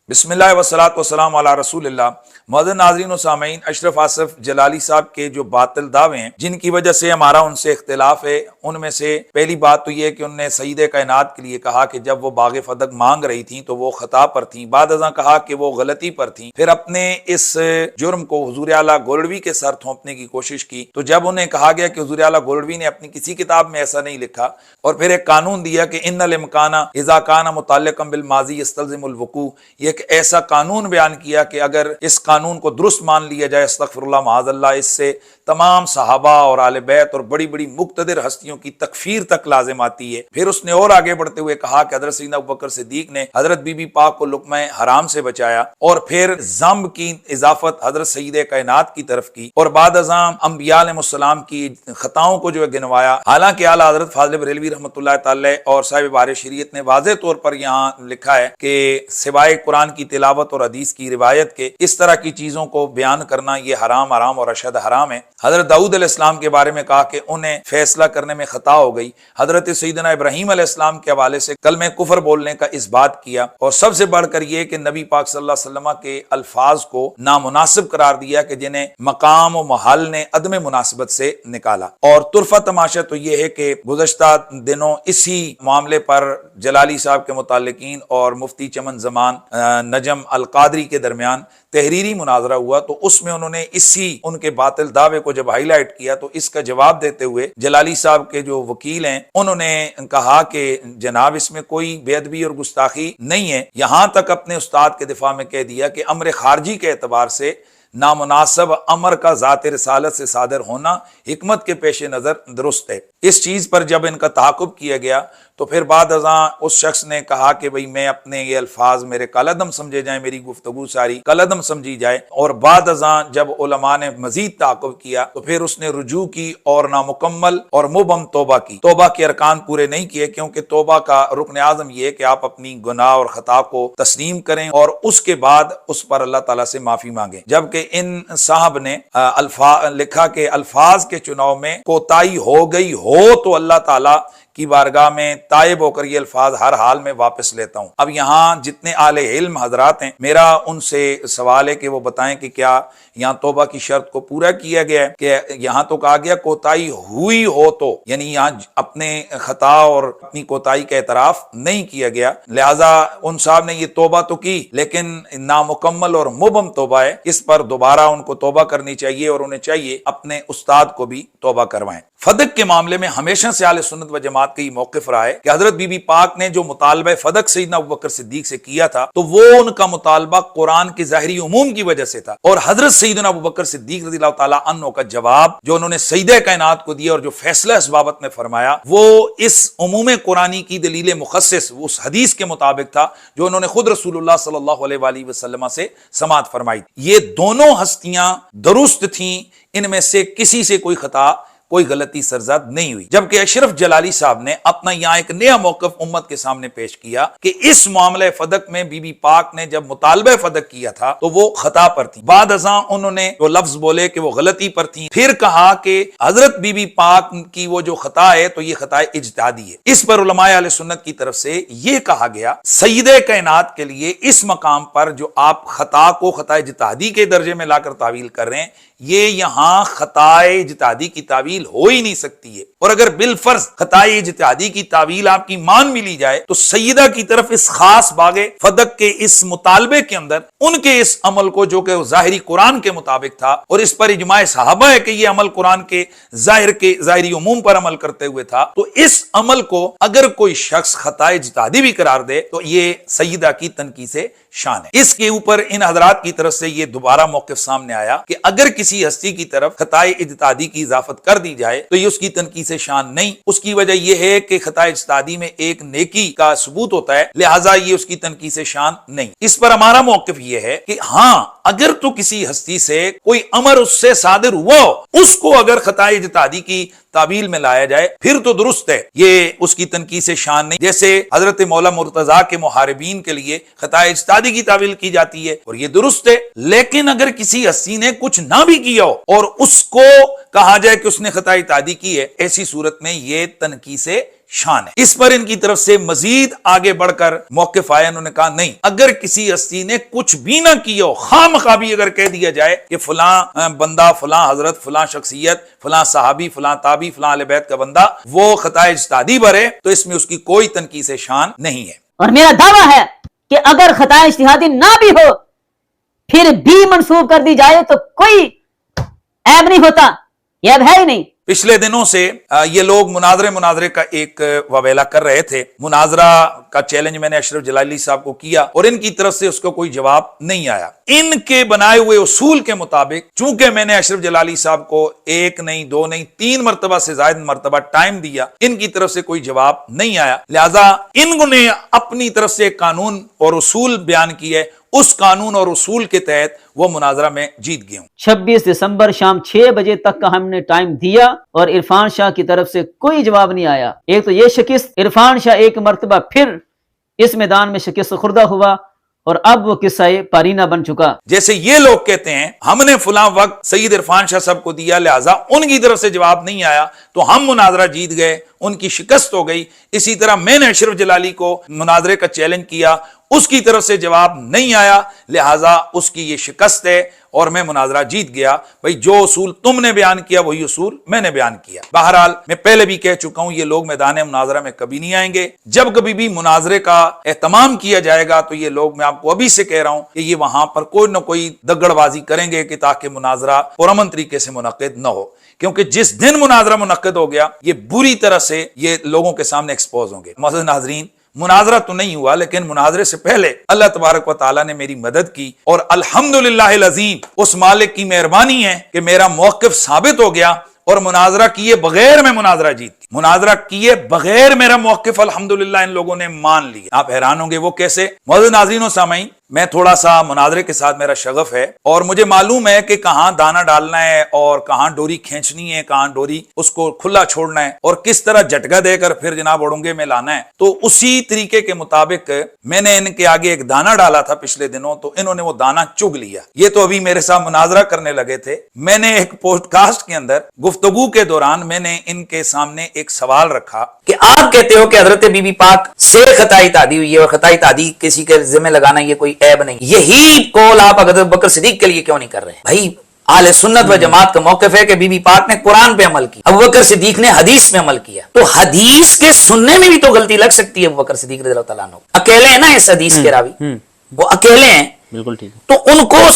بسم اللہ وسلاۃ وسلام علی رسول اللہ۔ معزز ناظرین و سامعین، اشرف آصف جلالی صاحب کے جو باطل دعوے ہیں جن کی وجہ سے ہمارا ان سے اختلاف ہے، ان میں سے پہلی بات تو یہ کہ انہوں نے سید کائنات کے لیے کہا کہ جب وہ باغ فدق مانگ رہی تھیں تو وہ خطا پر تھیں، بعد ازاں کہا کہ وہ غلطی پر تھیں، پھر اپنے اس جرم کو حضور اعلیٰ گولڑوی کے سر تھونپنے کی کوشش کی۔ تو جب انہیں کہا گیا کہ حضور اعلیٰ گولڑوی نے اپنی کسی کتاب میں ایسا نہیں لکھا، اور پھر ایک قانون دیا کہ ان الامکان اذا کان متعلقا بالماضی یستلزم الوقوع، یہ ایک ایسا قانون بیان کیا کہ اگر اس قانون کو درست مان لیا جائے، استغفر اللہ معاذ اللہ، اس سے تمام صحابہ اور آل بیت اور بڑی بڑی مقتدر ہستیوں کی تکفیر تک لازم آتی ہے۔ پھر اس نے اور آگے بڑھتے ہوئے کہا کہ حضرت سیدنا ابوبکر صدیق نے حضرت بی بی پاک کو لقمہ حرام سے بچایا، اور پھر ذنب کی اضافت حضرت سید کائنات کی طرف کی، اور بعد ازاں انبیاء علیہ السلام کی خطاؤں کو جو ہے گنوایا۔ حالانکہ اعلیٰ حضرت فاضل بریلوی رحمۃ اللہ تعالی اور صاحب بار شریعت نے واضح طور پر یہاں لکھا ہے کہ سوائے قرآن کی تلاوت اور حدیث کی روایت کے اس طرح کی چیزوں کو بیان کرنا یہ حرام اور اشد حرام ہے۔ حضرت داؤد علیہ السلام کے بارے میں کہا کہ انہیں فیصلہ کرنے میں خطا ہو گئی۔ حضرت سیدنا ابراہیم علیہ السلام کے حوالے سے کلمہ کفر بولنے کا اس بات کیا، اور سب سے بڑھ کر یہ کہ نبی پاک صلی اللہ علیہ وسلم کے الفاظ کو نامناسب قرار دیا کہ جنہیں مقام و محل نے عدم مناسبت سے نکالا۔ اور طرفہ تماشا تو یہ ہے کہ گزشتہ دنوں اسی معاملے پر جلالی صاحب کے متعلقین اور مفتی چمن زمان نجم القادری کے درمیان تحریری مناظرہ ہوا، تو اس میں انہوں نے اسی ان کے باطل دعوے کو جب ہائی لائٹ کیا تو اس کا جواب دیتے ہوئے جلالی صاحب کے جو وکیل ہیں انہوں نے کہا کہ جناب اس میں کوئی بے ادبی اور گستاخی نہیں ہے، یہاں تک اپنے استاد کے دفاع میں کہہ دیا کہ امر خارجی کے اعتبار سے نامناسب امر کا ذات رسالت سے صادر ہونا حکمت کے پیش نظر درست ہے۔ اس چیز پر جب ان کا تعاقب کیا گیا تو پھر بعد ازاں اس شخص نے کہا کہ بھئی میں اپنے یہ الفاظ میرے کالعدم سمجھے جائیں، میری گفتگو ساری کالعدم سمجھی جائے، اور بعد ازاں جب علماء نے مزید تعاقب کیا تو پھر اس نے رجوع کی اور نامکمل اور مبہم توبہ کی۔ توبہ کے ارکان پورے نہیں کیے، کیونکہ توبہ کا رکن اعظم یہ ہے کہ آپ اپنی گناہ اور خطا کو تسلیم کریں اور اس کے بعد اس پر اللہ تعالیٰ سے معافی مانگیں۔ جبکہ ان صاحب نے لکھا کہ الفاظ کے چناؤ میں کوتاہی ہو گئی ہو تو اللہ تعالیٰ کی بارگاہ میں تائب ہو کر یہ الفاظ ہر حال میں واپس لیتا ہوں۔ اب یہاں جتنے اہل علم حضرات ہیں، میرا ان سے سوال ہے کہ وہ بتائیں کہ کیا یہاں توبہ کی شرط کو پورا کیا گیا ہے؟ کہ یہاں تو کہا گیا کوتاہی ہوئی ہو تو، یعنی یہاں اپنے خطا اور اپنی کوتاہی کا اعتراف نہیں کیا گیا، لہٰذا ان صاحب نے یہ توبہ تو کی لیکن نامکمل اور مبہم توبہ ہے، اس پر دوبارہ ان کو توبہ کرنی چاہیے اور انہیں چاہیے اپنے استاد کو بھی توبہ کروائیں۔ فدق کے معاملے میں ہمیشہ سے اہل سنت و جماعت کا یہ موقف رہا ہے کہ حضرت بی بی پاک نے جو مطالبہ فدق سیدنا ابوبکر صدیق سے کیا تھا تو وہ ان کا مطالبہ قرآن کے ظاہری عموم کی وجہ سے تھا، اور حضرت سیدنا ابوبکر صدیق رضی اللہ تعالیٰ عنہ کا جواب جو انہوں نے سیدہ کائنات کو دیا اور جو فیصلہ اس بابت میں فرمایا وہ اس عموم قرآنی کی دلیل مخصص اس حدیث کے مطابق تھا جو انہوں نے خود رسول اللہ صلی اللہ علیہ وآلہ وسلم سے سماعت فرمائی۔ یہ دونوں ہستیاں درست تھیں، ان میں سے کسی سے کوئی خطا کوئی غلطی سرزد نہیں ہوئی۔ جبکہ اشرف جلالی صاحب نے اپنا یہاں ایک نیا موقف امت کے سامنے پیش کیا کہ اس معاملہ فدق میں بی بی پاک نے جب مطالبہ فدق کیا تھا تو وہ خطا پر تھی، بعد ازاں انہوں نے جو لفظ بولے کہ وہ غلطی پر تھی، پھر کہا کہ حضرت بی بی پاک کی وہ جو خطا ہے تو یہ خطا اجتہادی ہے۔ اس پر علماء اہل سنت کی طرف سے یہ کہا گیا سیدہ کائنات کے لیے اس مقام پر جو آپ خطا کو خطا اجتہادی کے درجے میں لا کر تعویل کر رہے ہیں، یہ یہاں خطا اجتہادی کی تعویل ہو ہی نہیں سکتی ہے، اور اگر بالفرض خطا اجتہادی کی تعویل آپ کی مان بھی لی جائے تو سیدہ کی طرف اس خاص باغ فدق کے اس مطالبے کے اندر ان کے اس عمل کو جو کہ ظاہری قرآن کے مطابق تھا، اور اس پر اجماع صحابہ ہے کہ یہ عمل قرآن کے ظاہری عموم پر عمل کرتے ہوئے تھا، تو اس عمل کو اگر کوئی شخص خطا اجتہادی بھی قرار دے تو یہ سیدہ کی تنقیص شان ہے۔ اس کے اوپر ان حضرات کی طرف سے یہ دوبارہ موقف سامنے آیا کہ اگر کسی ہستی کی طرف خطا اجتہادی کی اضافت کر دی جائے تو یہ اس کی تنقیص شان نہیں، اس کی وجہ یہ ہے کہ خطا اجتہادی میں ایک نیکی کا ثبوت ہوتا ہے، لہٰذا یہ اس کی تنقیص شان نہیں۔ اس پر ہمارا موقف یہ ہے کہ ہاں اگر تو کسی ہستی سے کوئی امر اس سے صادر ہوا ہو، اس کو اگر خطا اجتہادی کی تعبیل میں لایا جائے پھر تو درست ہے، یہ اس کی تنقیص شان نہیں۔ جیسے حضرت مولا مرتضیٰ کے محاربین کے لیے خطا اجتہادی کی تعبیل کی جاتی ہے اور یہ درست ہے، لیکن اگر کسی ہستی نے کچھ نہ بھی کیا ہو اور اس کو کہا جائے کہ اس نے خطا اجتہادی کی ہے، ایسی صورت میں یہ تنقیص شان ہے. اس پر ان کی طرف سے مزید آگے بڑھ کر موقف آیا. انہوں نے کہا نہیں, اگر کسی ہستی نے کچھ بھی نہ کیا ہو, خواہ مخواہ بھی اگر کہہ دیا جائے کہ فلاں بندہ, فلاں حضرت, فلاں شخصیت, فلاں صحابی, فلاں تابعی, فلاں اہل بیت کا بندہ وہ خطا اجتہادی برے, تو اس میں اس کی کوئی تنقیص شان نہیں ہے. اور میرا دعویٰ ہے کہ اگر خطا اجتہادی نہ بھی ہو پھر بھی منسوب کر دی جائے تو کوئی عیب نہیں ہوتا, یہ عیب ہے ہی نہیں. پچھلے دنوں سے یہ لوگ مناظرے کا ایک وویلا کر رہے تھے. مناظرہ کا چیلنج میں نے اشرف جلالی صاحب کو کیا اور ان کی طرف سے اس کو کوئی جواب نہیں آیا. ان کے بنائے ہوئے اصول کے مطابق چونکہ میں نے اشرف جلالی صاحب کو 1 نہیں 2 نہیں 3 مرتبہ سے زائد مرتبہ ٹائم دیا, ان کی طرف سے کوئی جواب نہیں آیا. لہذا ان نے اپنی طرف سے ایک قانون اور اصول بیان کیے, اس قانون اور اصول کے تحت وہ مناظرہ میں جیت گئے ہوں. 26 دسمبر شام 6 بجے تک کا ہم نے ٹائم دیا اور عرفان شاہ کی طرف سے کوئی جواب نہیں آیا. ایک تو یہ شکست, عرفان شاہ ایک مرتبہ پھر اس میدان میں شکست خوردہ ہوا اور اب وہ قصہ پارینہ بن چکا. جیسے یہ لوگ کہتے ہیں ہم نے فلاں وقت سید عرفان شاہ صاحب کو دیا, لہٰذا ان کی طرف سے جواب نہیں آیا تو ہم مناظرہ جیت گئے, ان کی شکست ہو گئی. اسی طرح میں نے اشرف جلالی کو مناظرے کا چیلنج کیا, اس کی طرف سے جواب نہیں آیا, لہٰذا اس کی یہ شکست ہے اور میں مناظرہ جیت گیا. بھئی جو اصول تم نے بیان کیا وہی اصول میں نے بیان کیا. بہرحال میں پہلے بھی کہہ چکا ہوں یہ لوگ میدان مناظرہ میں کبھی نہیں آئیں گے. جب کبھی بھی مناظرے کا اہتمام کیا جائے گا تو یہ لوگ, میں آپ کو ابھی سے کہہ رہا ہوں کہ یہ وہاں پر کوئی نہ کوئی دگڑ بازی کریں گے کہ تاکہ مناظرہ پرامن طریقے سے منعقد نہ ہو, کیونکہ جس دن مناظرہ منعقد ہو گیا یہ بری طرح سے یہ لوگوں کے سامنے ایکسپوز ہوں گے. معزز ناظرین, مناظرہ تو نہیں ہوا لیکن مناظرے سے پہلے اللہ تبارک و تعالیٰ نے میری مدد کی اور الحمدللہ العظیم اس مالک کی مہربانی ہے کہ میرا موقف ثابت ہو گیا اور مناظرہ کیے بغیر میں مناظرہ جیت گیا. مناظرہ کیے بغیر میرا موقف الحمدللہ ان لوگوں نے مان لیا. آپ حیران ہوں گے وہ کیسے. معزز ناظرین و سامعین, میں تھوڑا سا مناظرے کے ساتھ میرا شغف ہے اور مجھے معلوم ہے کہ کہاں دانا ڈالنا ہے اور کہاں ڈوری کھینچنی ہے, کہاں ڈوری اس کو کھلا چھوڑنا ہے اور کس طرح جھٹکا دے کر پھر جناب اڑنگے میں لانا ہے. تو اسی طریقے کے مطابق میں نے ان کے آگے ایک دانا ڈالا تھا پچھلے دنوں, تو انہوں نے وہ دانا چگ لیا. یہ تو ابھی میرے ساتھ مناظرہ کرنے لگے تھے. میں نے ایک پوڈ کاسٹ کے اندر گفتگو کے دوران میں نے ان کے سامنے ایک سوال رکھا کہ آپ کہتے ہو کہ حضرت بی بی پاک سے خطا اجتہادی ہوئی ہے اور خطا اجتہادی کسی کے ذمہ لگانا یہ کوئی عیب نہیں, یہی قول آپ حضرت بکر صدیق کے لیے کیوں نہیں کر رہے ہیں؟ بھائی اہل سنت و جماعت کا موقف ہے کہ بی بی پاک نے قرآن پہ عمل کیا, ابو بکر صدیق نے حدیث پہ عمل کیا. تو حدیث کے سننے میں بھی تو غلطی لگ سکتی ہے. ابو بکر صدیق رضی اللہ تعالیٰ عنہ اکیلے ہیں نا اس حدیث کے راوی, وہ اکیلے ہیں, بالکل ٹھیک. تو ان کو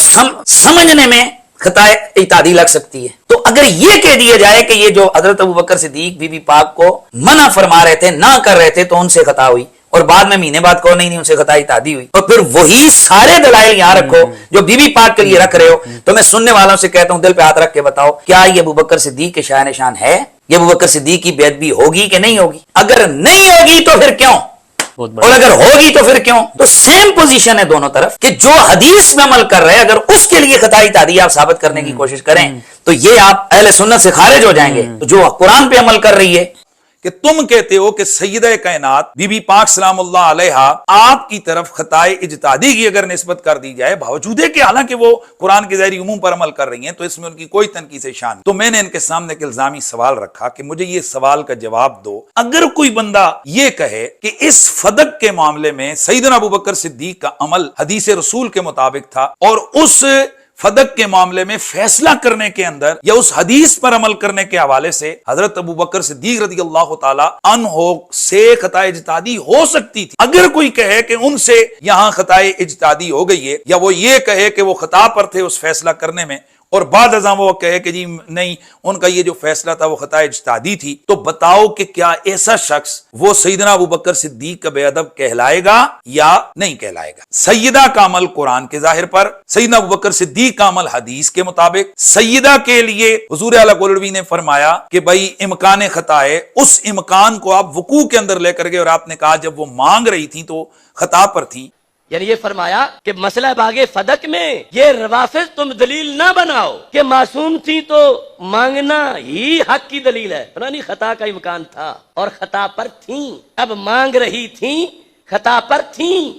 سمجھنے میں خطا اجتہادی لگ سکتی ہے. تو اگر یہ کہہ دیا جائے کہ یہ جو حضرت ابو بکر صدیق بی بی پاک کو منع فرما رہے تھے, نہ کر رہے تھے, تو ان سے خطا ہوئی, اور بعد میں مہینے بعد کو نہیں ان سے خطا اجتہادی ہوئی, اور پھر وہی سارے دلائل یہاں رکھو جو بی بی پاک کے لیے رکھ رہے ہو. تو میں سننے والوں سے کہتا ہوں دل پہ ہاتھ رکھ کے بتاؤ, کیا یہ ابو بکر صدیق کے شایان شان ہے؟ یہ ابو بکر صدیق کی بیعت بھی ہوگی کہ نہیں ہوگی؟ اگر نہیں ہوگی تو پھر کیوں, اور اگر ہوگی تو پھر کیوں؟ تو سیم پوزیشن ہے دونوں طرف کہ جو حدیث میں عمل کر رہے ہیں اگر اس کے لیے خطا اجتہادی آپ ثابت کرنے کی کوشش کریں تو یہ آپ اہل سنت سے خارج ہو جائیں گے. جو قرآن پہ عمل کر رہی ہے کہ تم کہتے ہو کہ سیدہ کائنات بی بی پاک سلام اللہ علیہا آپ کی طرف خطائے اجتہادی کی اگر نسبت کر دی جائے, باوجود ہے کہ حالانکہ وہ قرآن کے ظاہری عموم پر عمل کر رہی ہیں, تو اس میں ان کی کوئی تنقیص شان. تو میں نے ان کے سامنے ایک الزامی سوال رکھا کہ مجھے یہ سوال کا جواب دو, اگر کوئی بندہ یہ کہے کہ اس فدق کے معاملے میں سیدنا ابو بکر صدیق کا عمل حدیث رسول کے مطابق تھا اور اس فدق کے معاملے میں فیصلہ کرنے کے اندر یا اس حدیث پر عمل کرنے کے حوالے سے حضرت ابو بکر صدیق رضی اللہ تعالی عنہ سے خطا اجتہادی ہو سکتی تھی. اگر کوئی کہے کہ ان سے یہاں خطا اجتہادی ہو گئی ہے, یا وہ یہ کہے کہ وہ خطا پر تھے اس فیصلہ کرنے میں, اور بعد ازاں وہ کہے کہ جی نہیں ان کا یہ جو فیصلہ تھا وہ خطا اجتہادی تھی, تو بتاؤ کہ کیا ایسا شخص وہ سیدنا ابو بکر صدیق کا بے ادب کہلائے گا یا نہیں کہلائے گا؟ سیدہ کا عمل قرآن کے ظاہر پر, سیدنا ابو بکر صدیق کا عمل حدیث کے مطابق. سیدہ کے لیے حضور اعلیٰ گولڑوی نے فرمایا کہ بھائی امکان خطا ہے, اس امکان کو آپ وقوع کے اندر لے کر گئے, اور آپ نے کہا جب وہ مانگ رہی تھی تو خطا پر تھی. یعنی یہ فرمایا کہ مسئلہ باغ فدق میں یہ روافض تم دلیل نہ بناؤ کہ معصوم تھی تو مانگنا ہی حق کی دلیل ہے. نہیں, خطا کا امکان تھا اور خطا پر تھیں, اب مانگ رہی تھیں, خطا پر تھیں.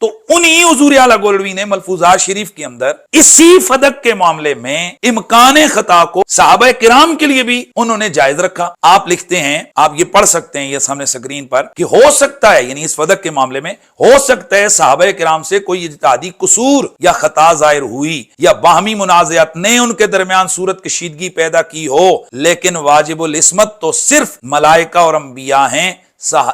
تو انہی حضور اعلیٰ گولڑوی نے ملفوظات شریف کے اندر اسی فدق کے معاملے میں امکان خطا کو صحابہ کرام کے لیے بھی انہوں نے جائز رکھا. آپ لکھتے ہیں, آپ یہ پڑھ سکتے ہیں یہ سامنے سکرین پر, کہ ہو سکتا ہے, یعنی اس فدق کے معاملے میں ہو سکتا ہے صحابہ کرام سے کوئی اجتہادی قصور یا خطا ظاہر ہوئی یا باہمی منازعات نے ان کے درمیان صورت کشیدگی پیدا کی ہو, لیکن واجب العصمت تو صرف ملائکہ اور انبیاء ہیں,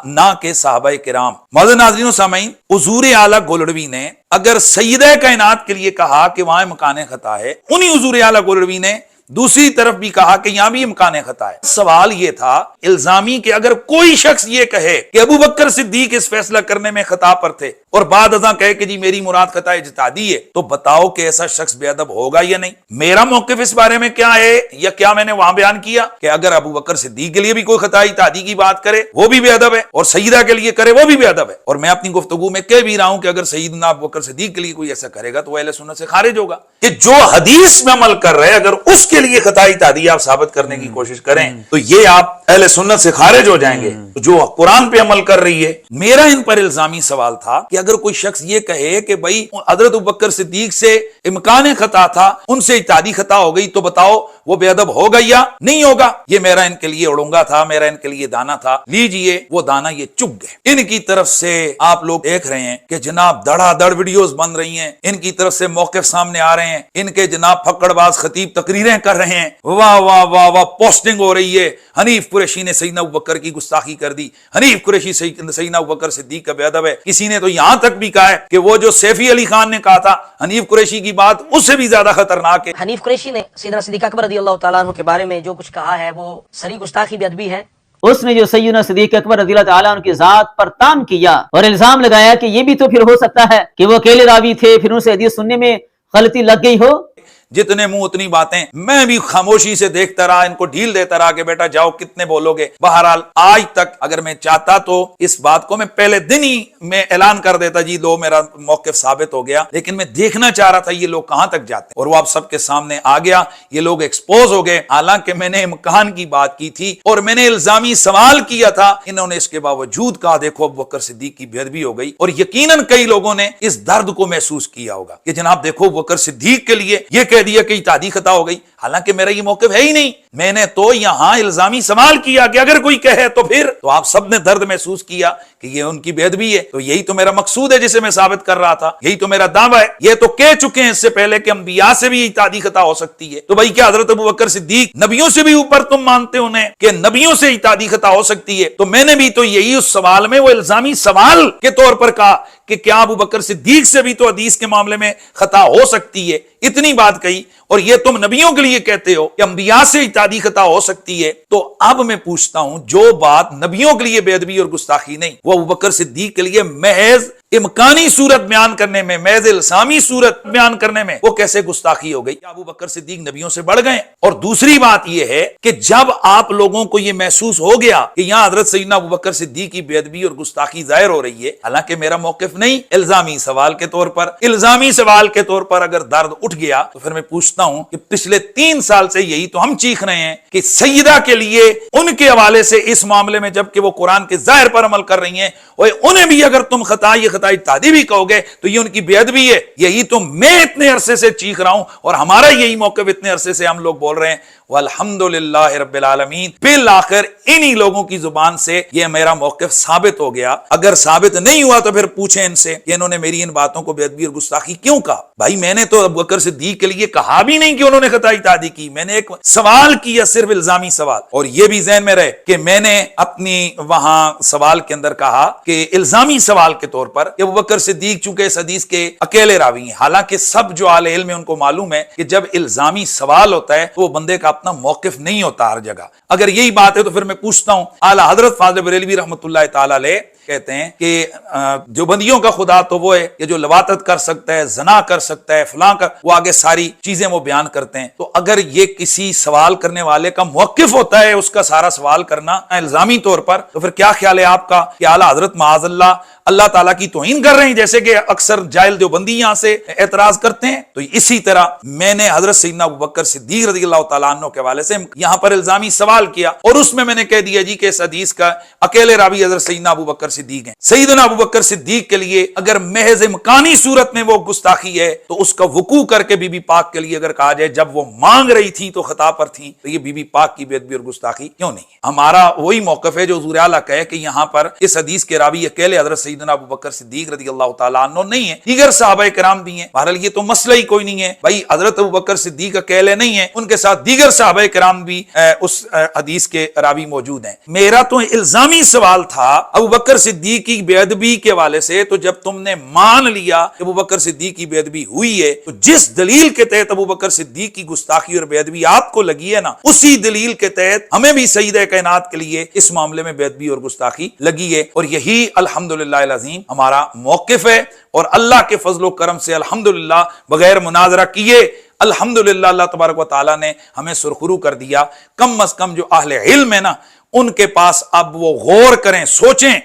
نہ کہ صحابہ کرام. معزز ناظرین و سامعین, حضور اعلیٰ گولڑوی نے اگر سیدہ کائنات کے لیے کہا کہ وہاں امکان خطا ہے, انہی حضور اعلیٰ گولڑوی نے دوسری طرف بھی کہا کہ یہاں بھی امکان خطا ہے. سوال یہ تھا الزامی کہ اگر کوئی شخص یہ کہے کہ ابو بکر صدیق اس فیصلہ کرنے میں خطا پر تھے اور بعد ازاں کہے کہ جی میری مراد خطا اجتہادی ہے, تو بتاؤ کہ ایسا شخص بے ادب ہوگا یا نہیں. میرا موقف اس بارے میں کیا ہے, یا کیا میں نے وہاں بیان کیا کہ اگر ابو بکر صدیق کے لیے بھی کوئی خطا اجتہادی کی بات کرے وہ بھی بے ادب ہے, اور سیدہ کے لیے کرے وہ بھی بے ادب ہے. اور میں اپنی گفتگو میں کہہ بھی رہا ہوں کہ اگر سیدنا ابو بکر صدیق کے لیے کوئی ایسا کرے گا تو وہ اہل سنت سے خارج ہوگا. کہ جو حدیث میں عمل کر رہے اگر اس کے لیے خطا اجتہادی آپ ثابت کرنے کی کوشش کریں تو یہ آپ اہل سنت سے خارج ہو جائیں گے. جو قرآن پہ عمل کر رہی ہے, میرا ان پر الزامی سوال تھا کہ اگر کوئی شخص یہ کہے کہ بھائی حضرت ابوبکر صدیق سے امکان خطا تھا, ان سے اجتہادی خطا ہو گئی, تو بتاؤ وہ بے ادب ہوگا یا نہیں ہوگا. یہ میرا ان کے لیے اڑونگا تھا, میرا ان کے لیے دانا تھا. لیجئے وہ دانا یہ چگ گئے. ان کی طرف سے آپ لوگ دیکھ رہے ہیں کہ جناب دڑا دڑ ویڈیوز بن رہی ہیں, ان کی طرف سے موقف سامنے آ رہے ہیں, ان کے جناب پھکڑ باز خطیب تقریریں کر رہے ہیں, واہ واہ واہ واہ پوسٹنگ ہو رہی ہے. حنیف قریشی نے سیدنا ابوبکر کی گستاخی کر دی, حنیف قریشی سیدنا ابوبکر صدیق کا بے ادب ہے. کسی نے تو یہاں تک بھی کہا ہے کہ وہ جو سیفی علی خان نے کہا تھا حنیف قریشی کی بات اس سے بھی زیادہ خطرناک ہے. حنیف قریشی نے سیدنا صدیق اکبر رضی اللہ تعالیٰ عنہ کے بارے میں جو کچھ کہا ہے وہ صریح گستاخی بے ادبی ہے. اس نے جو سیدنا صدیق اکبر رضی اللہ تعالیٰ عنہ کی ذات پر تان کیا اور الزام لگایا کہ یہ بھی تو پھر ہو سکتا ہے کہ وہ اکیلے راوی تھے, پھر ان سے حدیث سننے میں غلطی لگ گئی ہو. جتنے منہ اتنی باتیں, میں بھی خاموشی سے دیکھتا رہا, ان کو ڈھیل دیتا رہا کہ بیٹا جاؤ کتنے بولو گے. بہرحال آج تک اگر میں چاہتا تو اس بات کو میں پہلے دن ہی میں اعلان کر دیتا, جی لو میرا موقف ثابت ہو گیا, لیکن میں دیکھنا چاہ رہا تھا یہ لوگ کہاں تک جاتے ہیں, اور وہ آپ سب کے سامنے آ گیا. یہ لوگ ایکسپوز ہو گئے, حالانکہ میں نے امکان کی بات کی تھی اور میں نے الزامی سوال کیا تھا. انہوں نے اس کے باوجود کہا دیکھو ابوبکر صدیق کی بے ادبی ہو گئی, اور یقیناً کئی لوگوں نے اس درد کو محسوس کیا ہوگا کہ جناب دیکھو ابوبکر صدیق کے لیے یہ کہہ دیا کہ اجتہادی خطا ہو گئی, حالانکہ میرا یہ موقف ہے ہی نہیں. میں نے تو یہاں الزامی سوال کیا کہ اگر کوئی کہے تو پھر, تو آپ سب نے درد محسوس کیا کہ یہ ان کی بے ادبی ہے. تو یہی تو میرا مقصود ہے جسے میں ثابت کر رہا تھا, یہی تو میرا دعویٰ ہے. یہ تو کہہ چکے ہیں اس سے پہلے کہ انبیاء سے بھی اجتہادی خطا ہو سکتی ہے. تو بھائی کیا حضرت ابوبکر صدیق نبیوں سے بھی اوپر تم مانتے انہیں کہ نبیوں سے اجتہادی خطا ہو سکتی ہے؟ تو میں نے بھی تو یہی اس سوال میں وہ الزامی سوال کے طور پر کہا کہ کیا ابوبکر صدیق سے بھی تو حدیث کے معاملے میں خطا ہو سکتی ہے, اتنی بات کہی. اور یہ تم نبیوں کے لیے کہتے ہو کہ انبیاء سے اجتہادی خطا ہو سکتی ہے. تو اب میں پوچھتا ہوں, جو بات نبیوں کے لیے بے ادبی اور گستاخی نہیں, وہ ابوبکر صدیق کے لیے محض امکانی صورت بیان کرنے میں, محض الزامی صورت بیان کرنے میں وہ کیسے گستاخی ہو گئی؟ ابوبکر صدیق نبیوں سے بڑھ گئے. اور دوسری بات یہ ہے کہ جب آپ لوگوں کو یہ محسوس ہو گیا کہ یہاں حضرت سیدنا ابوبکر صدیق کی بے ادبی اور گستاخی ظاہر ہو رہی ہے, حالانکہ میرا موقف نہیں, الزامی سوال کے طور پر, الزامی سوال کے طور پر اگر درد اٹھ گیا تو پھر میں پوچھتا ہوں کہ پچھلے 3 سال سے یہی تو ہم چیخ رہے ہیں کہ سیدہ کے لیے ان کے حوالے سے اس معاملے میں جبکہ وہ قرآن کے ظاہر پر عمل کر رہی ہیں, اور انہیں بھی اگر تم خطا یہ خطا اجتہادی بھی کہو گے تو یہ ان کی بے ادبی ہے. یہی تو میں اتنے عرصے سے چیخ رہا ہوں, اور ہمارا یہی موقف اتنے عرصے سے ہم لوگ بول رہے ہیں. والحمدللہ رب العالمین, بالآخر انہی لوگوں کی زبان سے یہ میرا موقف ثابت ہو گیا. اگر ثابت نہیں ہوا تو پھر پوچھیں ان سے کہ انہوں نے میری ان باتوں کو بے ادبی اور گستاخی کیوں کہا. بھائی میں نے تو ابوبکر صدیق کے لیے کہا بھی نہیں کہ انہوں نے خطا اجتہادی کی, میں نے ایک سوال کیا, صرف الزامی سوال. اور یہ بھی ذہن میں رہے کہ میں نے اپنی وہاں سوال کے اندر کہا کہ الزامی سوال کے طور پر کہ ابوبکر صدیق چونکہ اس حدیث کے اکیلے راوی ہیں, حالانکہ سب جو اہل علم ہیں ان کو معلوم ہے کہ جب الزامی سوال ہوتا ہے تو وہ بندے کا اپنا موقف نہیں ہوتا ہر جگہ. اگر یہی بات ہے تو پھر میں پوچھتا ہوں, اعلیٰ حضرت فاضل بریلوی رحمۃ اللہ تعالی علیہ کہتے ہیں کہ جو بندیوں کا خدا تو وہ ہے کہ جو لواطت کر سکتا ہے, زنا کر سکتا ہے, فلاں کر, وہ آگے ساری چیزیں وہ بیان کرتے ہیں. تو اگر یہ کسی سوال کرنے والے کا موقف ہوتا ہے اس کا سارا سوال کرنا الزامی طور پر, تو پھر کیا خیال ہے آپ کا کہ اعلیٰ حضرت معاذ اللہ تعالیٰ کی توہین کر رہے ہیں, جیسے کہ اکثر جاہل دیوبندی یہاں سے اعتراض کرتے ہیں. تو اسی طرح میں نے حضرت سیدنا ابوبکر صدیق رضی اللہ تعالیٰ عنہ عنہ کے حوالے سے یہاں پر الزامی سوال کیا، اور اس میں نے کہہ دیا جی کہ اس حدیث کا اکیلے راوی حضرت سیدنا ابو بکر صدیق ہیں۔ سیدنا ابو بکر صدیق کے لیے اگر محض امکانی صورت میں وہ گستاخی ہے تو اس کا وقوع کر کے بی بی پاک کے لیے اگر کہا جائے جب وہ مانگ رہی تھی تو خطا پر تھی، تو یہ بی بی پاک کی بے ادبی اور گستاخی کیوں نہیں ہے؟ ہمارا وہی موقف ہے جو حضور اعلیٰ کہے کہ یہاں پر اس حدیث کے راوی اکیلے حضرت سیدنا ابو بکر صدیق رضی اللہ تعالیٰ عنہ نہیں ہے، دیگر صحابہ کرام بھی ہیں۔ بہرحال یہ تو مسئلہ ہی کوئی نہیں ہے بھائی، حضرت ابو بکر صدیق اکیلے نہیں ہیں، ان کے ساتھ دیگر صحابہ کرام بھی اس حدیث کے راوی موجود ہیں۔ میرا تو الزامی سوال تھا ابو بکر صدیق کی بے ادبی کے حوالے سے، تو جب تم نے مان لیا کہ ابو بکر صدیق کی بے ادبی ہوئی ہے تو جس دلیل کے تحت ابو بکر صدیق کی گستاخی اور بے ادبی آپ کو لگی ہے نا، اسی دلیل کے تحت ہمیں بھی سیدہ کائنات کے لیے اس معاملے میں بے ادبی اور گستاخی لگی ہے، اور یہی الحمدللہ العظیم ہمارا موقف ہے، اور اللہ کے فضل و کرم سے الحمدللہ بغیر مناظرہ کیے الحمدللہ اللہ تبارک و تعالیٰ نے ہمیں سرخرو کر دیا۔ کم از کم جو اہل علم ہے نا، ان کے پاس اب وہ غور کریں، سوچیں